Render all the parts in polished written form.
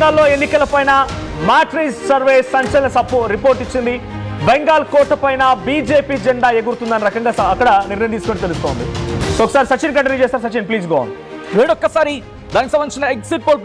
బెంగాల్లో ఎన్నికలపైన matrix survey సంచలన report ఇచ్చింది. బెంగాల్ కోట పైన బీజేపీ జెండా ఎగురుతుందన్న రకంగా అక్కడ నిర్ణయం తీసుకొని తెలుస్తోంది. సో ఒకసారి సచిన్ కంటిన్యూ చేస్తారు. Sachin please go on. వేడొక్కసారి దానికి సంబంధించిన ఎగ్జిట్ పోల్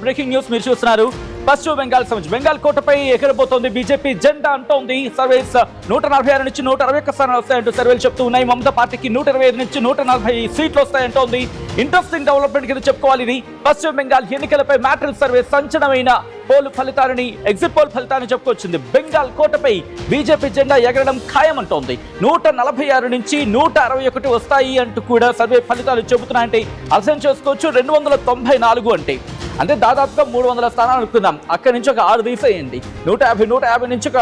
బ్రేకింగ్ న్యూస్ మీరు చూస్తున్నారు. పశ్చిమ బెంగాల్ సంబంధించి బెంగాల్ కోటపై ఎగరబోతోంది బీజేపీ జెండా అంటోంది. సర్వేస్ 146 నుంచి 161 స్థానాలు వస్తాయంటూ సర్వేలు చెప్తూ ఉన్నాయి. మమతా పార్టీకి 125 నుంచి 140 సీట్లు వస్తాయంటోంది. ఇంట్రెస్టింగ్ డెవలప్మెంట్ కింద చెప్పుకోవాలి ఇది. పశ్చిమ బెంగాల్ ఎన్నికలపై మ్యాట్రిక్స్ సర్వే సంచలనమైన పోల్ ఫలితాలని ఎగ్జిట్ పోల్ ఫలితాన్ని చెప్పుకొచ్చింది. బెంగాల్ కోటపై బీజేపీ జెండా ఎగరడం ఖాయమంటోంది. 146 నుంచి 161 వస్తాయి అంటూ కూడా సర్వే ఫలితాలు చెబుతున్నాయంటే అర్థం చేసుకోవచ్చు. 294 అంటే దాదాపుగా 300 స్థానాలు అనుకుందాం. అక్కడి నుంచి ఒక 6 తీసేయండి. 150 నుంచి ఒక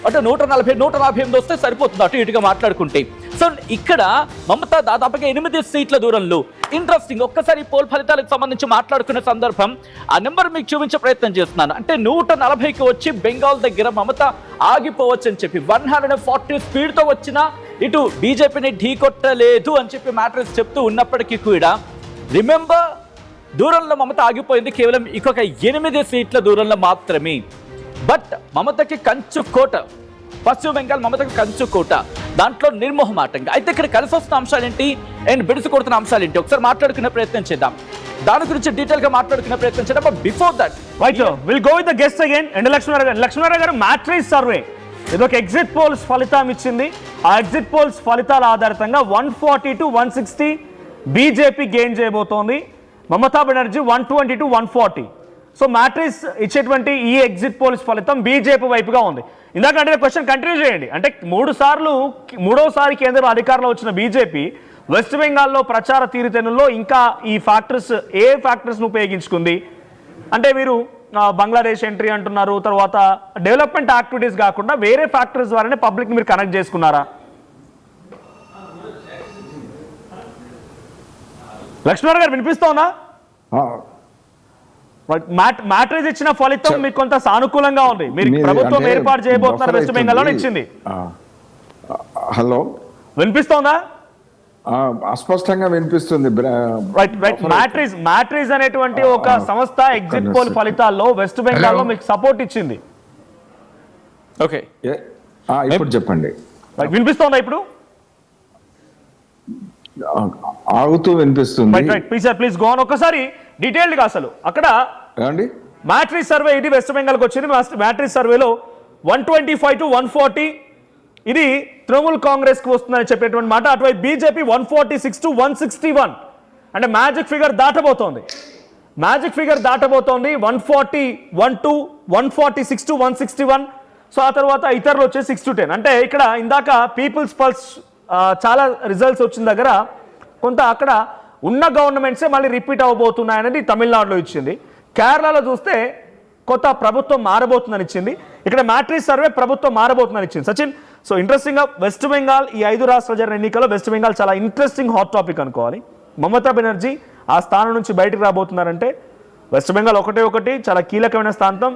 అంటే 140 148 వస్తే సరిపోతుంది అటు ఇటుగా మాట్లాడుకుంటే. సో ఇక్కడ మమతా దాదాపుగా 8 సీట్ల దూరంలో. ఇంట్రెస్టింగ్, ఒక్కసారి పోల్ ఫలితాలకు సంబంధించి మాట్లాడుకునే సందర్భం ఆ నెంబర్ మీకు చూపించే ప్రయత్నం చేస్తున్నాను. అంటే 140కి వచ్చి బెంగాల్ దగ్గర మమత ఆగిపోవచ్చు అని చెప్పి 140 స్పీడ్తో వచ్చినా ఇటు బీజేపీని ఢీకొట్టలేదు అని చెప్పి మ్యాట్రిక్స్ చెప్తూ ఉన్నప్పటికీ కూడా రిమెంబర్ దూరంలో మమత ఆగిపోయింది కేవలం ఇంకొక 8 సీట్ల దూరంలో మాత్రమే. బట్ మమతకి కంచు కోట, పశ్చిమ బెంగాల్ మమతకి కంచు కోట, దాంట్లో నిర్మోహమాటంగా. అయితే ఇక్కడ కలిసి వస్తున్న అంశాలు ఏంటి అండ్ బిడుసు కొడుతున్న అంశాలు ఏంటి ఒకసారి మాట్లాడుకునే ప్రయత్నం చేద్దాం. దాని గురించి డీటెయిల్ గా మాట్లాడుకునే ప్రయత్నం చేద్దాం. But before that will go with the guest again. And Lakshmanarao గారు మ్యాట్రిక్స్ సర్వే ఇది ఒక ఎగ్జిట్ పోల్స్ ఫలితం ఇచ్చింది. ఆ ఎగ్జిట్ పోల్స్ ఫలితాల ఆధారితంగా 140 to 160 బీజేపీ గెయిన్ చేయబోతోంది. Mamata Banerjee 120 to 140. So matrix ఇచ్చేటువంటి ఈ ఎగ్జిట్ పోల్స్ ఫలితం బీజేపీ వైపుగా ఉంది. ఇందాక అంటే క్వశ్చన్ కంటిన్యూ చేయండి. అంటే మూడోసారి కేంద్రంలో అధికారంలో వచ్చిన బీజేపీ వెస్ట్ బెంగాల్లో ప్రచార తీరుతెన్నుల్లో ఇంకా ఈ ఫ్యాక్టర్స్ ఏ ఫ్యాక్టర్స్ను ఉపయోగించుకుంది అంటే మీరు బంగ్లాదేశ్ ఎంట్రీ అంటున్నారు, తర్వాత డెవలప్మెంట్ యాక్టివిటీస్ కాకుండా వేరే ఫ్యాక్టర్స్ ద్వారానే పబ్లిక్ మీరు కనెక్ట్ చేసుకున్నారా? లక్ష్మణ్ గారు వినిపిస్తోందా? మ్యాట్రిక్స్ ఇచ్చిన ఫలితం మీకు కొంత సానుకూలంగా ఉంది. మీరు ప్రభుత్వం ఏర్పాటు చేయబోతున్నారు వెస్ట్ బెంగాల్లో ఇచ్చింది. హలో, వినిపిస్తోందా? అస్పష్టంగా వినిపిస్తుంది. మ్యాట్రిక్స్ అనేటువంటి ఒక సంస్థ ఎగ్జిట్ పోల్ ఫలితాల్లో వెస్ట్ బెంగాల్లో మీకు సపోర్ట్ ఇచ్చింది. ఓకే, ఇప్పుడు చెప్పండి. వినిపిస్తోందా? ఇప్పుడు ఆగుతూ వినిపిస్తుంది. Please go on. ఒకసారి డీటెయిల్డ్ గా అసలు అక్కడ మ్యాట్రిక్స్ సర్వే ఇది వెస్ట్ బెంగాల్కి వచ్చింది. మ్యాట్రిక్స్ సర్వేలో 125 to 140 ఇది తృణమూల్ కాంగ్రెస్ కు వస్తుందని చెప్పేటువంటి మాట. అటువైపు బీజేపీ 146 to 161 అంటే మ్యాజిక్ ఫిగర్ దాటబోతోంది. 141 to 146 to 161. సో ఆ తర్వాత ఇతరులు వచ్చే 6 to 10. అంటే ఇక్కడ ఇందాక పీపుల్స్ పల్స్ చాలా రిజల్ట్స్ వచ్చిన దగ్గర కొంత అక్కడ ఉన్న గవర్నమెంట్సే మళ్ళీ రిపీట్ అవ్వబోతున్నాయనేది తమిళనాడులో ఇచ్చింది. కేరళలో చూస్తే కొత్త ప్రభుత్వం మారబోతుందని ఇచ్చింది. ఇక్కడ మ్యాట్రిక్స్ సర్వే ప్రభుత్వం మారబోతుందని ఇచ్చింది. సచిన్, సో ఇంట్రెస్టింగ్గా వెస్ట్ బెంగాల్ ఈ 5 రాష్ట్రాల జరిగిన ఎన్నికల్లో వెస్ట్ బెంగాల్ చాలా ఇంట్రెస్టింగ్ హాట్ టాపిక్ అనుకోవాలి. మమతా బెనర్జీ ఆ స్థానం నుంచి బయటకు రాబోతున్నారంటే వెస్ట్ బెంగాల్ ఒకటి చాలా కీలకమైన స్థానం.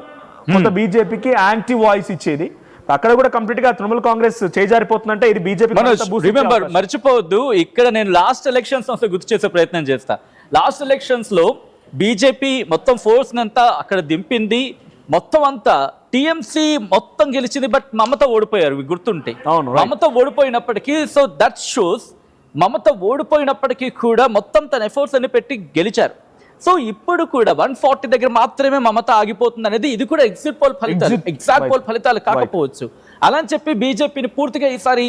కొంత బీజేపీకి యాంటీ వాయిస్ ఇచ్చేది. అక్కడ కూడా కంప్లీట్ గా తృణమూల్ కాంగ్రెస్ చేజారిపోతుందంటే ఇది బీజేపీ. రిమెంబర్, మర్చిపోవద్దు, ఇక్కడ నేను లాస్ట్ ఎలక్షన్స్ గుర్తు చేసే ప్రయత్నం చేస్తా. లాస్ట్ ఎలక్షన్స్ లో బీజేపీ మొత్తం ఫోర్స్ అంతా అక్కడ దింపింది, మొత్తం అంతా టీఎంసీ మొత్తం గెలిచింది. బట్ మమత ఓడిపోయారు, గుర్తుంటే. మమత ఓడిపోయినప్పటికీ, సో దట్ షోస్ మమత ఓడిపోయినప్పటికీ కూడా మొత్తం తన ఎఫర్ట్స్ అన్ని పెట్టి గెలిచారు. సో ఇప్పుడు కూడా 140 దగ్గర మాత్రమే మమత ఆగిపోతుంది అనేది ఇది కూడా ఎగ్జిట్ పోల్ ఫలితాలు, ఎగ్జాక్ట్ పోల్ ఫలితాలు కాకపోవచ్చు. అలా అని చెప్పి బీజేపీని పూర్తిగా ఈసారి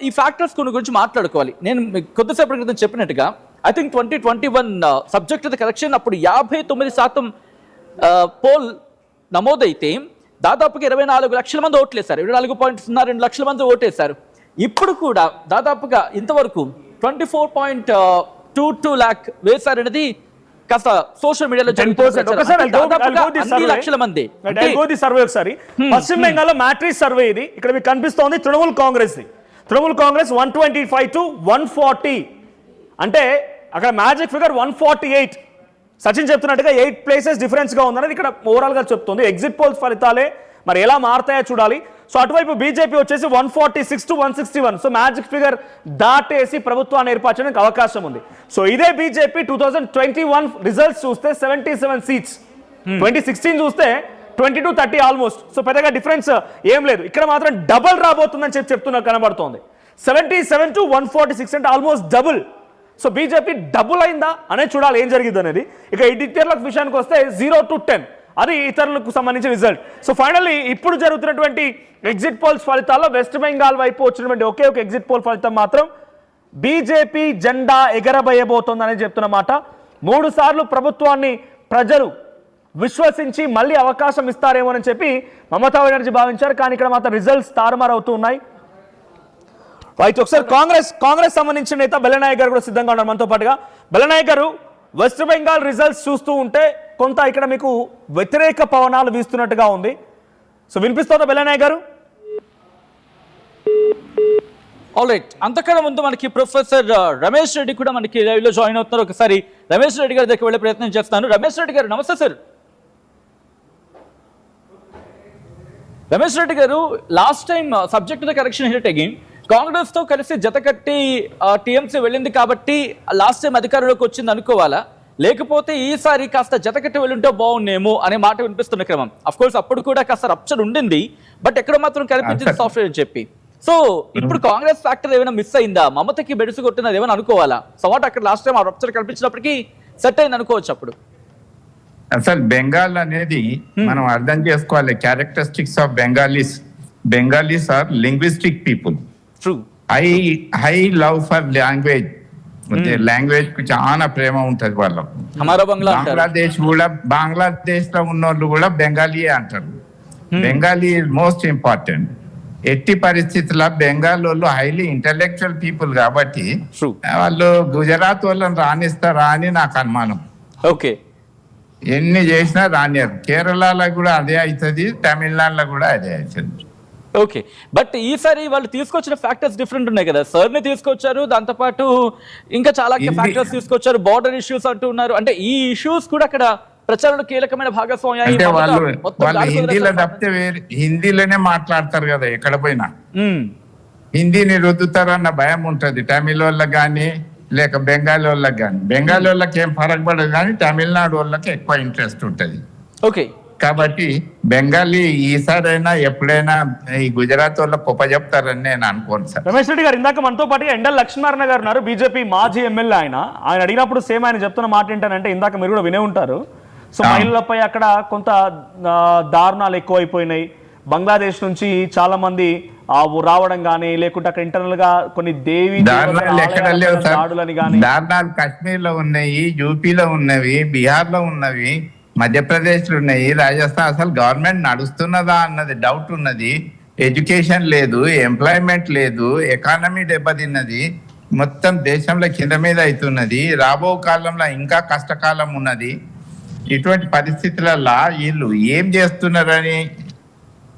ఈ ఫ్యాక్టర్స్ గురించి మాట్లాడుకోవాలి. నేను కొద్దిసేపటి క్రితం చెప్పినట్టుగా I think 2021 subject the correction అప్పుడు 59% పోల్ నమోదైతే దాదాపుగా 24 లక్షల మంది ఓట్లేశారు. 24.02 లక్షల మంది ఓటేశారు. ఇప్పుడు కూడా దాదాపుగా ఇంతవరకు 24.22 lakh వేశారనేది కాస్త సోషల్ మీడియాలో లక్షల మంది. పశ్చిమ బెంగాల్లో మ్యాట్రిక్స్ సర్వే ఇది. ఇక్కడ మీకు కనిపిస్తోంది తృణమూల్ కాంగ్రెస్ 125 to 140 అంటే అక్కడ మ్యాజిక్ ఫిగర్ 148. సచిన్ చెప్తున్నట్టుగా 8 places డిఫరెన్స్ గా ఉందనేది ఇక్కడ ఓవరాల్ గా చెప్తుంది. ఎగ్జిట్ పోల్స్ ఫలితాలే మరి ఎలా మారుతాయో చూడాలి. సో అటువైపు బీజేపీ వచ్చేసి 146 to 161, సో మ్యాజిక్ ఫిగర్ దాటేసి ప్రభుత్వాన్ని ఏర్పరచడానికి అవకాశం ఉంది. సో ఇదే బీజేపీ 2021 రిజల్ట్స్ చూస్తే 77 సీట్స్, 2016 చూస్తే 20 to 30 ఆల్మోస్ట్. సో పెద్దగా డిఫరెన్స్ ఏం లేదు. ఇక్కడ మాత్రం డబుల్ రాబోతుందని చెప్తున్నా కనబడుతోంది. 77 to 146 అంటే almost double. So BJP double అయిందా అనేది చూడాలి ఏం జరిగింది అనేది. ఇక ఇతరుల విషయానికి వస్తే 0 to 10 అది ఇతరులకు సంబంధించిన రిజల్ట్. సో ఫైనల్లీ ఇప్పుడు జరుగుతున్నటువంటి ఎగ్జిట్ పోల్స్ ఫలితాల్లో వెస్ట్ బెంగాల్ వైపు వచ్చినటువంటి ఒకే ఒక ఎగ్జిట్ పోల్ ఫలితం మాత్రం బీజేపీ జెండా ఎగరబోయబోతోందని చెప్తున్నమాట. 3 సార్లు ప్రభుత్వాన్ని ప్రజలు విశ్వసించి మళ్ళీ అవకాశం ఇస్తారేమోనని చెప్పి మమతా బెనర్జీ భావించారు. కానీ ఇక్కడ మాత్రం రిజల్ట్స్ తారుమారు అవుతూ ఉన్నాయి. అయితే ఒకసారి కాంగ్రెస్ సంబంధించిన నేత బెల్లనాయక్ గారు కూడా సిద్ధంగా ఉన్నారు మనతో పాటుగా. బెల్లనాయక్ గారు, వెస్ట్ బెంగాల్ రిజల్ట్స్ చూస్తూ ఉంటే కొంత ఇక్కడ మీకు వ్యతిరేక పవనాలు వీస్తున్నట్టుగా ఉంది. సో వినిపిస్తుందా బెల్లనాయక్ గారు? ఆల్రైట్, అంతకన్నా ముందు మనకి ప్రొఫెసర్ రమేష్ రెడ్డి కూడా మనకి లైవ్ లో జాయిన్ అవుతున్నారు. ఒకసారి రమేష్ రెడ్డి గారి దగ్గర వెళ్ళే ప్రయత్నం చేస్తాను. రమేష్ రెడ్డి గారు, నమస్తే సార్. రమేష్ రెడ్డి గారు, last time subject the correction hit again, Congress తో కలిసి జతకట్టి టీఎంసీ వెళ్ళింది కాబట్టి లాస్ట్ టైం అధికారంలోకి వచ్చింది అనుకోవాలా, లేకపోతే ఈసారి కాస్త జతకట్టి వెళ్ళుంటే బాగుండేమో అనే మాట వినిపిస్తున్న క్రమం. అఫ్ కోర్స్ అప్పుడు కూడా కాస్త రప్చర్ ఉండింది, బట్ ఎక్కడ మాత్రం కనిపించింది సాఫ్ట్వేర్ అని చెప్పి. సో ఇప్పుడు కాంగ్రెస్ ఫ్యాక్టర్ ఏమైనా మిస్ అయిందా? మమతకి బెడుసు కొట్టినది ఏమైనా అనుకోవాలా? సో వాట్ అక్కడ లాస్ట్ టైం ఆ రప్చర్ కనిపించినప్పటికీ సెట్ అయింది అనుకోవచ్చు. అప్పుడు అసలు బెంగాల్ అనేది మనం అర్థం చేసుకోవాలి. Characteristics of Bengalis are linguistic people. True. High love for language, language కు చాలా ప్రేమ ఉంటది వాళ్ళకు. బంగ్లాదేశ్ లో ఉన్న వాళ్ళు కూడా బెంగాలీ అంటారు. Bengali most important. ఎట్టి పరిస్థితుల్లో బెంగాల్ వాళ్ళు హైలీ ఇంటలెక్చువల్ పీపుల్ కాబట్టి వాళ్ళు గుజరాత్ వాళ్ళని రాణిస్తారా అని నాకు అనుమానం. ఓకే, ఎన్ని చేసినా రానియారు. కేరళలో కూడా అదే అవుతుంది, తమిళనాడులో కూడా అదే అవుతుంది. ఓకే, బట్ ఈసారి వాళ్ళు తీసుకొచ్చిన ఫ్యాక్టర్స్ డిఫరెంట్ ఉన్నాయి కదా. సర్ ని తీసుకొచ్చారు, దాంతోపాటు ఇంకా చాలా ఫ్యాక్టర్స్ తీసుకొచ్చారు. బార్డర్ ఇష్యూస్ అంటూ ఉన్నారు. అంటే ఈ ఇష్యూస్ కూడా అక్కడ ప్రచారంలో కీలకమైన భాగస్వామ్యం. అంటే వాళ్ళు హిందీలో తప్పితే హిందీలోనే మాట్లాడతారు కదా ఎక్కడ పోయినా. హిందీని రుద్దుతారన్న భయం ఉంటది తమిళ వాళ్ళకి కానీ లేక బెంగాలీ వాళ్ళకి కానీ. బెంగాలీ వాళ్ళకి ఏం ఫరక్ పడదు కానీ తమిళనాడు వాళ్ళకి ఎక్కువ ఇంట్రెస్ట్ ఉంటది. ఓకే, కాబట్టి బెంగాలీ ఈసారైనా ఎప్పుడైనా ఈ గుజరాత్ వాళ్ళకి గొప్ప చెప్తారని నేను అనుకోను సార్. రమేష్ రెడ్డి గారు, ఇందాక మనతో పాటు ఎండల్ లక్ష్మీనారాయణ గారు ఉన్నారు, బీజేపీ మాజీ ఎమ్మెల్యే. ఆయన అడిగినప్పుడు సేమ్ ఆయన చెప్తున్న మాట ఏంటంటే, ఇందాక మీరు కూడా వినే ఉంటారు, సో మహిళలపై అక్కడ కొంత దారుణాలు ఎక్కువైపోయినాయి. బంగ్లాదేశ్ నుంచి చాలా మంది రావడం కానీ, లేకుంటే అక్కడ ఇంటర్నల్ గా కొన్ని దాడులని కానీ. దారుణాలు కాశ్మీర్ లో ఉన్నాయి, యూపీలో ఉన్నవి, బీహార్ లో ఉన్నవి, మధ్యప్రదేశ్ లో ఉన్నాయి, రాజస్థాన్. అసలు గవర్నమెంట్ నడుస్తున్నదా అన్నది డౌట్ ఉన్నది. ఎడ్యుకేషన్ లేదు, ఎంప్లాయ్మెంట్ లేదు, ఎకానమీ దెబ్బతిన్నది, మొత్తం దేశంలో కింద మీద అవుతున్నది. రాబో కాలంలో ఇంకా కష్టకాలం ఉన్నది. ఇటువంటి పరిస్థితులలో వీళ్ళు ఏం చేస్తున్నారని,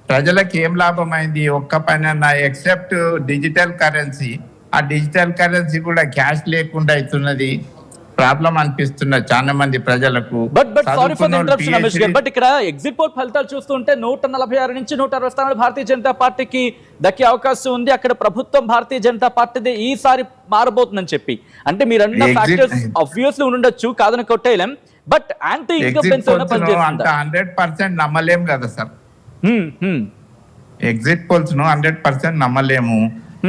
ప్రజలకు ఏం లాభమైంది ఒక్క పని అన్న, ఎక్సెప్ట్ డిజిటల్ కరెన్సీ. ఆ డిజిటల్ కరెన్సీ కూడా క్యాష్ లేకుండా అవుతున్నది. ప్రాబ్లం అనిపిస్తున్నది చాలా మంది ప్రజలకు. But sorry for the interruption Ramesh గారు, బట్ ఇక్కడ ఎగ్జిట్ పోల్ ఫలితాలు చూస్తుంటే 146 నుంచి 160 స్థానాలు భారతీయ జనతా పార్టీకి దక్కే అవకాశం ఉంది. అక్కడ ప్రభుత్వం భారతీయ జనతా పార్టీదే ఈసారి మారబోతుందని చెప్పి. అంటే మీరు అన్న ఫ్యాక్టర్స్ ఆబ్వియస్లీ ఉండొచ్చు, కాదని కొట్టేయలేం, బట్ యాంటీ ఇన్కంబెన్స్ 100% నమ్మలేం కదా సార్. ఎగ్జిట్ పోల్స్ ను 100% నమ్మలేము.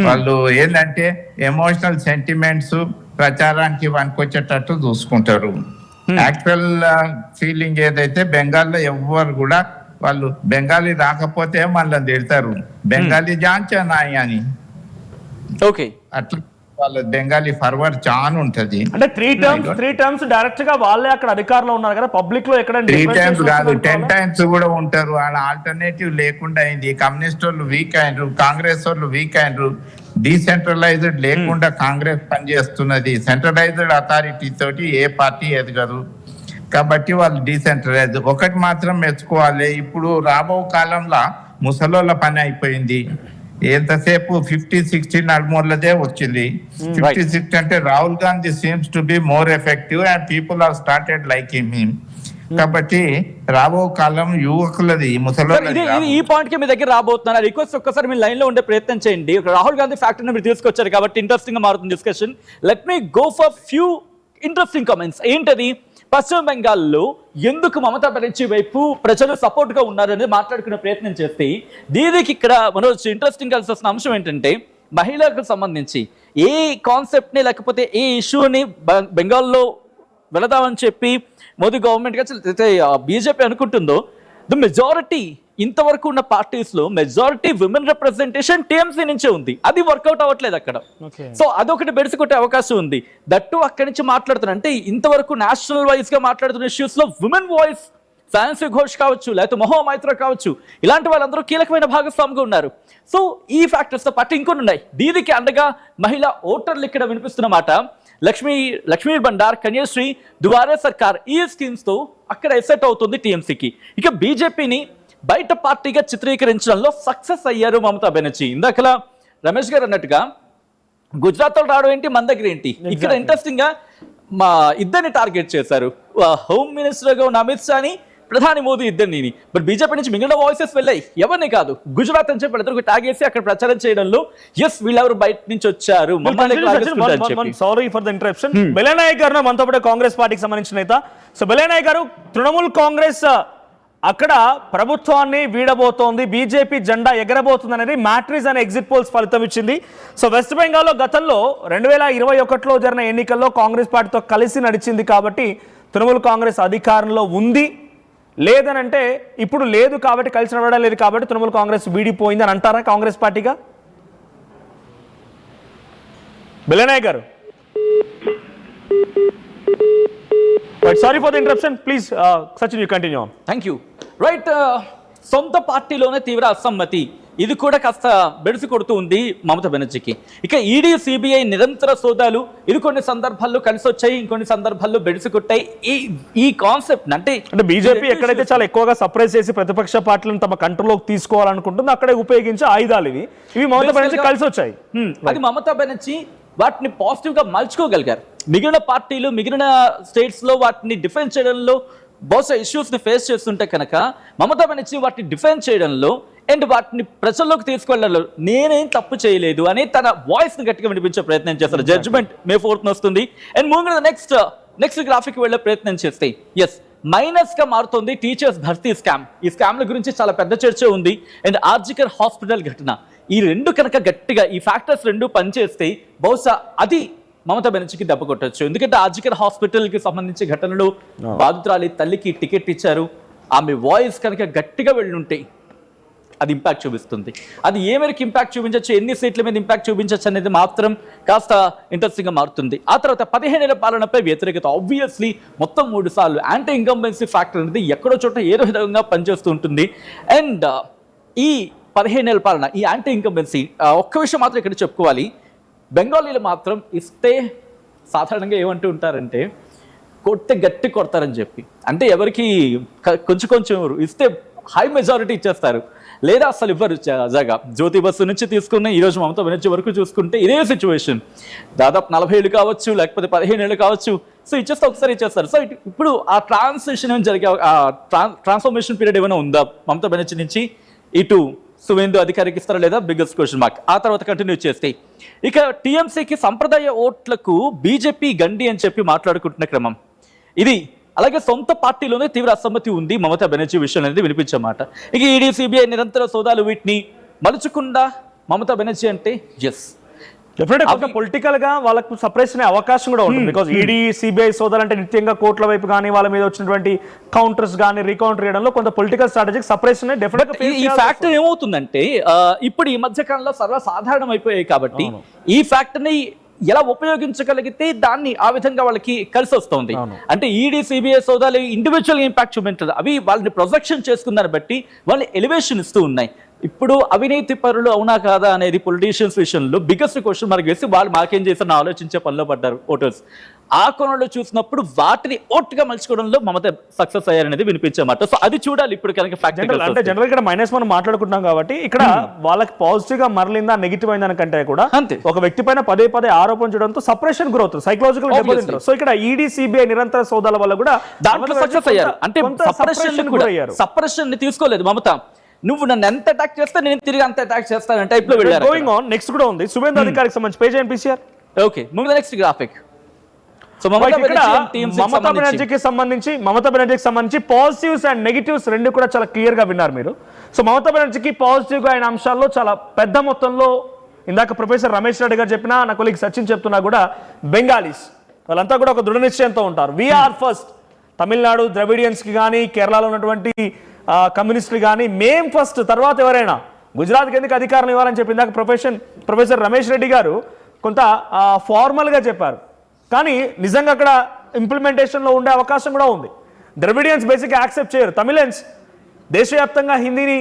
వాళ్ళు ఏంటంటే ఎమోషనల్ సెంటిమెంట్స్ ప్రచారానికి వనుకొచ్చేటట్టు చూసుకుంటారు. యాక్చువల్ ఫీలింగ్ ఏదైతే బెంగాల్లో ఎవ్వరు కూడా వాళ్ళు బెంగాలీ రాకపోతే మళ్ళీ తిడతారు, బెంగాలీ జాంచా నాయి అని. ఓకే, అట్లా వాళ్ళ బెంగాలీ ఫర్వర్డ్ చాలా ఉంటది. అంటే త్రీ టర్మ్స్ డైరెక్ట్ గా వాళ్ళే అక్కడ అధికారంలో ఉన్నారు కదా, పబ్లిక్ లో ఎక్కడ 3 times కాదు 10 times కూడా ఉంటారు. వాళ్ళ ఆల్టర్నేటివ్ లేకుండా అయింది. కమ్యూనిస్ట్ వాళ్ళు వీక్ అయినరు, కాంగ్రెస్ వాళ్ళు వీక్ అయినరు. డీసెంట్రలైజ్డ్ లేకుండా కాంగ్రెస్ పనిచేస్తున్నది. సెంట్రలైజ్డ్ అథారిటీ తోటి ఏ పార్టీ ఎదగదు. కాబట్టి వాళ్ళు డీసెంట్రలైజ్. ఒకటి మాత్రం మెచ్చుకోవాలి, ఇప్పుడు రాబో కాలంలో ముసలోళ్ళ పని అయిపోయింది. ఎంతసేపు 50-60 నడుమూలదే వచ్చింది. 50-60 అంటే Rahul Gandhi seems to be more effective and people are started liking him. కాబట్టి రాబో కాలం యువకులది సార్, ఇది ముసలి ఇది ఈ పాయింట్ కి మీ దగ్గర రాబోతున్నారు. రిక్వెస్ట్ ఒక్కసారి మీరు లైన్ లో ఉండే ప్రయత్నం చేయండి. రాహుల్ గాంధీ ఫ్యాక్టరీ మీరు తీసుకొచ్చారు కాబట్టి ఇంట్రెస్టింగ్ గా మారుతుంది discussion. Let me go for few interesting comments. ఏంటది? పశ్చిమ బెంగాల్లో ఎందుకు మమతా బెనర్జీ వైపు ప్రజలు సపోర్ట్ గా ఉన్నారనేది మాట్లాడుకునే ప్రయత్నం చేస్తే, దీనికి ఇక్కడ మనం ఇంట్రెస్టింగ్ కలిసిన అంశం ఏంటంటే, మహిళలకు సంబంధించి ఏ కాన్సెప్ట్ ని లేకపోతే ఏ ఇష్యూని బెంగాల్లో వెళదామని చెప్పి మోదీ గవర్నమెంట్ గా బీజేపీ అనుకుంటుందో, ద మెజారిటీ ఇంతవరకు ఉన్న పార్టీస్ లో మెజారిటీ విమెన్ రిప్రజెంటేషన్ టీఎంసీ నుంచే ఉంది. అది వర్కౌట్ అవ్వట్లేదు అక్కడ. సో అదొకటి బెడిసికొట్టే అవకాశం ఉంది. దట్టు అక్కడి నుంచి మాట్లాడుతున్నారు అంటే, ఇంతవరకు నేషనల్ వైజ్ గా మాట్లాడుతున్న ఇష్యూస్ లో విమెన్ వాయిస్, ఫ్యాన్సీ ఘోష్ కావచ్చు, లేకపోతే మహో మైత్ర కావచ్చు, ఇలాంటి వాళ్ళందరూ కీలకమైన భాగస్వామిగా ఉన్నారు. సో ఈ ఫ్యాక్టర్స్ తో పాటు ఇంకొన్ని ఉన్నాయి. దీనికి అండగా మహిళా ఓటర్లు ఇక్కడ వినిపిస్తున్న మాట, లక్ష్మీ బండార్, కన్యాశ్రీ, దుబారే సర్కార్, ఈ స్కీమ్స్ తో అక్కడ ఎసెట్ అవుతుంది టీఎంసీకి. ఇక బీజేపీని బయట పార్టీగా చిత్రీకరించడంలో సక్సెస్ అయ్యారు మమతా బెనర్జీ. ఇందాకలా రమేష్ గారు అన్నట్టుగా గుజరాత్ లో రావడం ఏంటి, మన దగ్గర ఏంటి? ఇక్కడ ఇంట్రెస్టింగ్ గా మా ఇద్దరిని టార్గెట్ చేశారు. హోమ్ మినిస్టర్ గా ఉన్న అమిత్ షాని, ప్రధాని మోదీ ఇద్దరిని. బట్ బీజేపీ నుంచి మిగిలిన వాయిసెస్ వెళ్ళాయి. ఎవరిని కాదు, గుజరాత్ అని చెప్పి ఇద్దరు ట్యాగ్ చేసి అక్కడ ప్రచారం చేయడంలో ఎస్ వీళ్ళెవరు బయట నుంచి వచ్చారు. Sorry for the interruption. Belanayak గారు మనతో పాటు కాంగ్రెస్ పార్టీకి సంబంధించిన నేత. సో బెలనాయక్ గారు, తృణమూల్ కాంగ్రెస్ అక్కడ ప్రభుత్వాన్ని వీడబోతోంది, బీజేపీ జెండా ఎగరబోతుంది అనేది మ్యాట్రిక్స్ అనే ఎగ్జిట్ పోల్స్ ఫలితం ఇచ్చింది. సో వెస్ట్ బెంగాల్లో గతంలో 2021లో జరిగిన ఎన్నికల్లో కాంగ్రెస్ పార్టీతో కలిసి నడిచింది కాబట్టి తృణమూల్ కాంగ్రెస్ అధికారంలో ఉంది. లేదనంటే ఇప్పుడు లేదు కాబట్టి, కలిసి నడవడం లేదు కాబట్టి తృణమూల్ కాంగ్రెస్ వీడిపోయింది అని అంటారా కాంగ్రెస్ పార్టీగా? బెలనాయక్ గారు, sorry for the interruption. Please Sachin, you continue on. Thank you. Right, సొంత పార్టీలోనే తీవ్ర అసమ్మతి, ఇది కూడా కాస్త బెడిసి కొడుతూ ఉంది మమతా బెనర్జీకి. ఇక ఈడీ, సిబిఐ నిరంతర సోదాలు, ఇది కొన్ని సందర్భాల్లో కలిసి వచ్చాయి, ఇంకొన్ని సందర్భాల్లో బెడిసి కొట్టాయి. ఈ కాన్సెప్ట్ అంటే బీజేపీ ఎక్కడైతే చాలా ఎక్కువగా సప్రెస్ చేసి ప్రతిపక్ష పార్టీలను తమ కంట్రోల్లోకి తీసుకోవాలనుకుంటుందో అక్కడే ఉపయోగించే ఆయుధాలు ఇవి మమతా బెనర్జీ కలిసి వచ్చాయి. అది మమతా బెనర్జీ వాటిని పాజిటివ్ గా మలుచుకోగలిగారు. మిగిలిన పార్టీలు మిగిలిన స్టేట్స్ లో వాటిని డిఫెన్స్ చేయడంలో బహుశా ఇష్యూస్ ని ఫేస్ చేస్తుంటే కనుక, మమతా బెనర్జీ వాటిని డిఫెన్స్ చేయడంలో అండ్ వాటిని ప్రజల్లోకి తీసుకెళ్లడంలో నేనేం తప్పు చేయలేదు అని తన వాయిస్ ని గట్టిగా వినిపించే ప్రయత్నం చేస్తారు. జడ్జిమెంట్ May 4th వస్తుంది. అండ్ మూవింగ్ నెక్స్ట్ గ్రాఫిక్ వెళ్లే ప్రయత్నం చేస్తే, ఎస్ మైనస్ గా మారుతుంది టీచర్స్ భర్తీ స్కామ్. ఈ స్కామ్ల గురించి చాలా పెద్ద చర్చ ఉంది. అండ్ ఆర్జికర్ హాస్పిటల్ ఘటన, ఈ రెండు కనుక గట్టిగా ఈ ఫ్యాక్టర్స్ రెండు పనిచేస్తే బహుశా అది మమతా బెనర్జీకి దెబ్బ కొట్టచ్చు. ఎందుకంటే ఆర్జికర్ హాస్పిటల్ కి సంబంధించి ఘటనలు, బాధితురాలి తల్లికి టికెట్ ఇచ్చారు, ఆమె వాయిస్ కనుక గట్టిగా వెళ్ళుంటే అది ఇంపాక్ట్ చూపిస్తుంది. అది ఏ మేరకు ఇంపాక్ట్ చూపించవచ్చు, ఎన్ని సీట్ల మీద ఇంపాక్ట్ చూపించవచ్చు అనేది మాత్రం కాస్త ఇంట్రెస్టింగ్ గా మారుతుంది. ఆ తర్వాత 15 ఏళ్ల పాలనపై వ్యతిరేకత, ఆబ్వియస్లీ మొత్తం 3 సార్లు యాంటీ ఇన్కంబెన్సీ ఫ్యాక్టర్ అనేది ఎక్కడో చోట ఏదో విధంగా పనిచేస్తూ ఉంటుంది. అండ్ ఈ 15 ఏళ్ల పాలన, ఈ యాంటీ ఇన్కంబెన్సీ, ఒక్క విషయం మాత్రం ఇక్కడ చెప్పుకోవాలి, బెంగాలీలు మాత్రం ఇస్తే సాధారణంగా ఏమంటూ ఉంటారంటే కొడితే గట్టి కొడతారని చెప్పి. అంటే ఎవరికి కొంచెం ఇస్తే హై మెజారిటీ ఇచ్చేస్తారు, లేదా అసలు ఇవ్వరు. జగా జ్యోతి బస్సు నుంచి తీసుకున్న ఈరోజు మమతా బెనర్జీ వరకు చూసుకుంటే ఇదే సిచ్యువేషన్. దాదాపు 40 ఏళ్ళు కావచ్చు, లేకపోతే 15 ఏళ్ళు కావచ్చు. సో ఇచ్చేస్తే ఒకసారి ఇచ్చేస్తారు. సో ఇప్పుడు ఆ ట్రాన్సిషన్ ఏమైనా జరిగే ట్రాన్స్ఫర్మేషన్ పీరియడ్ ఏమైనా ఉందా మమతా బెనర్జీ నుంచి ఇటు సువేందు అధికారికి ఇస్తారా లేదా, బిగ్గెస్ట్ క్వశ్చన్ మార్క్. ఆ తర్వాత కంటిన్యూ చేస్తే ఇక టీఎంసీకి సంప్రదాయ ఓట్లకు బీజేపీ గండి అని చెప్పి మాట్లాడుకుంటున్న క్రమం ఇది. అలాగే సొంత పార్టీలోనే తీవ్ర అసమ్మతి ఉంది మమతా బెనర్జీ విషయం అనేది వినిపించమాట. ఇక ఈడీ, సిబిఐ నిరంతర సోదాలు, వీటిని మలుచుకుండా మమతా బెనర్జీ అంటే ఎస్ డెఫినెట్గా పొలిటికల్ గా వాళ్ళకు సపరేషన్ అయ్యే అవకాశం కూడా ఉంటుంది. బికాస్ ఈడీ, సిబిఐ సోదాలు అంటే నిత్యంగా కోర్టుల వైపు కానీ వాళ్ళ మీద వచ్చినటువంటి కౌంటర్స్ కానీ రీకౌంటర్ చేయడంలో కొంత పొలిటికల్ స్ట్రాటజిక్ సపరేషన్ డెఫినెట్గా. ఈ ఫ్యాక్టర్ ఏమవుతుందంటే ఇప్పుడు ఈ మధ్య కాలంలో సర్వసాధారణం అయిపోయాయి కాబట్టి ఈ ఫ్యాక్టర్ ని ఎలా ఉపయోగించగలిగితే దాన్ని ఆ విధంగా వాళ్ళకి కలిసి వస్తుంది. అంటే ఈడీ, సిబిఐ సోదాలు ఇండివిజువల్ ఇంపాక్ట్ చూపించదు, అవి వాళ్ళని ప్రొజెక్షన్ చేసుకున్న దాన్ని బట్టి వాళ్ళు ఎలివేషన్ ఇస్తూ ఉన్నాయి. ఇప్పుడు అవినీతి పరులు అవునా కాదా అనేది పొలిటీషియన్స్ విషయంలో బిగ్గెస్ట్ క్వశ్చన్ మార్క్ వేసి వాళ్ళు మాకేం చేస్తారని ఆలోచించే పనిలో పడ్డారు ఓటర్స్. ఆ కోణంలో చూసినప్పుడు వాటిని ఓట్గా మలుచుకోవడంలో మమత సక్సెస్ అయ్యారనేది వినిపించమాట. సో అది చూడాలి ఇప్పుడు కనుక అంటే జనరల్ ఇక్కడ మైనస్ మనం మాట్లాడుకుంటున్నాం కాబట్టి ఇక్కడ వాళ్ళకి పాజిటివ్ గా మరలిందా నెగిటివ్ అయిందని కంటే కూడా అంతే. ఒక వ్యక్తి పైన పదే పదే ఆరోపణ చేయడంతో సపరేషన్ గ్రోత్ సైకలాజికల్ దెబ్బతింటారు. సో ఇక్కడ ఈడీ సిబిఐ నిరంతర సోదాల వల్ల కూడా దాంట్లో సక్సెస్ అయ్యారు. అంటే సపరేషన్ ని తీసుకోలేదు మమత. నువ్వు నన్ను ఎంత అటాక్ చేస్తే నేను తిరిగి అంత అటాక్ చేస్తాను టైప్ లో వెళ్ళారు. గోయింగ్ ఆన్ నెక్స్ట్ కూడా ఉంది సువేంద్ర అధికారికి సంబంధించి page and PCR. Okay move the next graphic. So Mamata బెనర్జీకి సంబంధించి పాజిటివ్స్ అండ్ నెగిటివ్స్ రెండు కూడా చాలా క్లియర్ గా విన్నారు మీరు. సో మమతా బెనర్జీకి పాజిటివ్ గా అయిన అంశాల్లో చాలా పెద్ద మొత్తంలో ఇందాక ప్రొఫెసర్ రమేష్ రెడ్డి గారు చెప్పినా నా కొలీగ్ సచిన్ చెప్తున్నా కూడా బెంగాలీస్ వాళ్ళంతా కూడా ఒక దృఢ నిశ్చయంతో ఉంటారు. We are first. తమిళనాడు ద్రవిడియన్స్ కి కానీ కేరళలో ఉన్నటువంటి కమ్యూనిస్టులు కానీ మేం ఫస్ట్, తర్వాత ఎవరైనా. గుజరాత్కి ఎందుకు అధికారం ఇవ్వాలని చెప్పి ఇందాక ప్రొఫెసర్ రమేష్ రెడ్డి గారు కొంత ఫార్మల్గా చెప్పారు, కానీ నిజంగా అక్కడ ఇంప్లిమెంటేషన్లో ఉండే అవకాశం కూడా ఉంది. ద్రవిడియన్స్ బేసిక్గా యాక్సెప్ట్ చేయరు. తమిళన్స్ దేశవ్యాప్తంగా హిందీని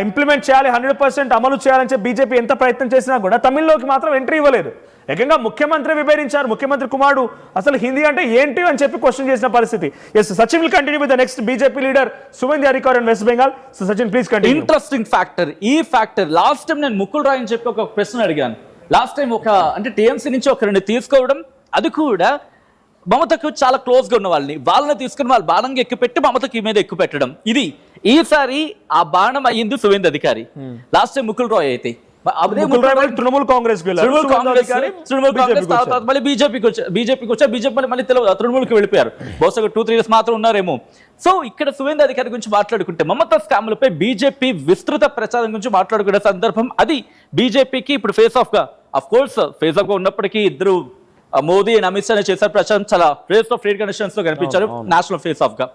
ఇంప్లిమెంట్ చేయాలి, 100% అమలు చేయాలని చెప్పి బీజేపీ ఎంత ప్రయత్నం చేసినా కూడా తమిళ్లోకి మాత్రం ఎంట్రీ ఇవ్వలేదు. ఏకంగా ముఖ్యమంత్రి విభేదించారు. ముఖ్యమంత్రి కుమారుడు అసలు హిందీ అంటే ఏంటి అని చెప్పి క్వశ్చన్ చేసిన పరిస్థితి. Yes Sachin will continue with the next BJP leader Suvendra Adhikari in west Bengal. So Sachin please continue. Interesting factor ఈ ఫ్యాక్టర్. లాస్ట్ టైం నేను ముకుల్ రాయ్ అని చెప్పి ఒక ప్రశ్న అడిగాను. లాస్ట్ టైం అంటే టీఎంసీ నుంచి ఒకరిని తీసుకోవడం, అది కూడా మమతకు చాలా క్లోజ్ గా ఉన్న వాళ్ళని తీసుకుని వాళ్ళు బాణంగా ఎక్కుపెట్టి మమతకి మీద ఎక్కువ పెట్టడం. ఇది ఈసారి ఆ బాణం అయ్యింది సువేంద్ర అధికారి. లాస్ట్ టైం ముకుల్ రాయ్ అయితే తృణమూల్ కాంగ్రెస్ మళ్ళీ బీజేపీకి వచ్చా బీజేపీ మళ్ళీ తృణమూల్కి వెళ్ళిపోయారు. బహుశా 2-3 years మాత్రం ఉన్నారేమో. సో ఇక్కడ సువేంద్ర అధికారి గురించి మాట్లాడుకుంటే మమతా స్కామ్లపై బీజేపీ విస్తృత ప్రచారం గురించి మాట్లాడుకునే సందర్భం అది. బీజేపీకి ఇప్పుడు ఫేస్ ఆఫ్ గా ఉన్నప్పటికీ ఇద్దరు మోదీ అండ్ అమిత్ షా చేశారు ప్రచారం. చాలా ఫేస్ ఆఫ్ ట్రేడ్ కండిషన్స్ లో కనిపించారు నేషనల్ ఫేస్ ఆఫ్ గా.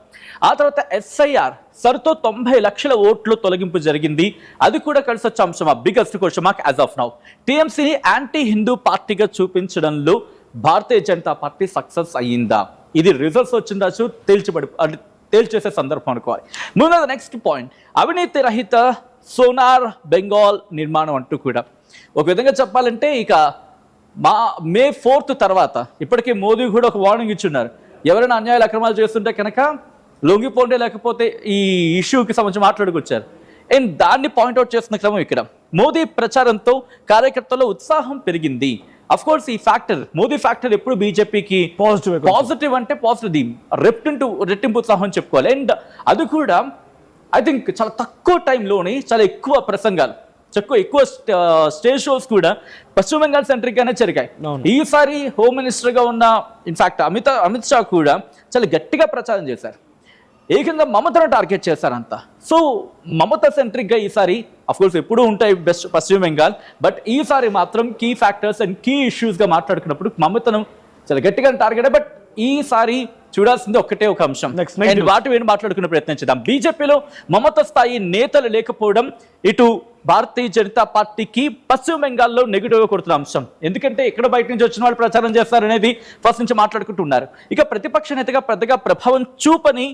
ఆ తర్వాత SIR సరితో 90 లక్షల ఓట్లు తొలగింపు జరిగింది. అది కూడా కలిసి వచ్చే అంశం, biggest question mark as of now. టీఎంసీని యాంటీ హిందూ పార్టీగా చూపించడంలో భారతీయ జనతా పార్టీ సక్సెస్ అయ్యిందా? ఇది రిజల్ట్స్ వచ్చిందా తేల్చేసే సందర్భం అనుకోవాలి. ముందు నెక్స్ట్ పాయింట్, అవినీతి రహిత సోనార్ బెంగాల్ నిర్మాణం అంటూ కూడా ఒక విధంగా చెప్పాలంటే ఇక May 4th తర్వాత ఇప్పటికే మోదీ కూడా ఒక వార్నింగ్ ఇచ్చున్నారు. ఎవరైనా అన్యాయాలు అక్రమాలు చేస్తుంటే కనుక లొంగిపోండే, లేకపోతే ఈ ఇష్యూకి సంబంధించి మాట్లాడుకొచ్చారు. అండ్ దాన్ని పాయింట్అవుట్ చేస్తున్న క్రమం ఇక్కడ మోదీ ప్రచారంతో కార్యకర్తల ఉత్సాహం పెరిగింది. అఫ్ కోర్స్ ఈ ఫ్యాక్టర్, మోదీ ఫ్యాక్టర్ ఎప్పుడు బీజేపీకి పాజిటివ్ అంటే పాజిటివ్, రెట్టింపు ఉత్సాహం చెప్పుకోవాలి. అండ్ అది కూడా ఐ థింక్ చాలా తక్కువ టైంలోనే చాలా ఎక్కువ ప్రసంగాలు, ఎక్కువ స్టేజ్ షోస్ కూడా పశ్చిమ బెంగాల్ సెంట్రిక్ గానే జరిగాయి. ఈసారి హోమ్ మినిస్టర్ గా ఉన్న ఇన్ఫాక్ట్ అమిత్ షా కూడా చాలా గట్టిగా ప్రచారం చేశారు. ఏకంగా మమతను టార్గెట్ చేశారంతా. సో మమత సెంట్రిక్ గా ఈసారి అఫ్కోర్స్ ఎప్పుడూ ఉంటాయి బెస్ట్ పశ్చిమ బెంగాల్, బట్ ఈసారి మాత్రం key factors and key issues గా మాట్లాడుకున్నప్పుడు మమతను చాలా గట్టిగా టార్గెట్. బట్ ఈసారి చూడాల్సింది ఒక్కటే ఒక అంశం, వాటి వేణు మాట్లాడుకునే ప్రయత్నం చేద్దాం. బీజేపీలో మమత స్థాయి నేతలు లేకపోవడం ఇటు భారతీయ జనతా పార్టీకి పశ్చిమ బెంగాల్లో నెగిటివ్ గా కొడుతున్న అంశం. ఎందుకంటే ఎక్కడ బయట నుంచి వచ్చిన వాళ్ళు ప్రచారం చేస్తారనేది ఫస్ట్ నుంచి మాట్లాడుకుంటున్నారు. ఇక ప్రతిపక్ష నేతగా పెద్దగా ప్రభావం చూపని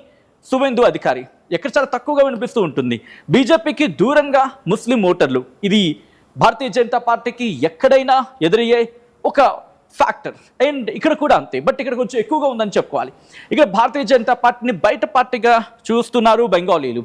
సువేందు అధికారి ఎక్కడ చాలా తక్కువగా వినిపిస్తూ ఉంటుంది. బీజేపీకి దూరంగా ముస్లిం ఓటర్లు, ఇది భారతీయ జనతా పార్టీకి ఎక్కడైనా ఎదురయ్యే ఒక ఫ్యాక్టర్. అండ్ ఇక్కడ కూడా అంతే, బట్ ఇక్కడ కొంచెం ఎక్కువగా ఉందని చెప్పుకోవాలి. ఇక్కడ భారతీయ జనతా పార్టీని బయట పార్టీగా చూస్తున్నారు బెంగాలీలు.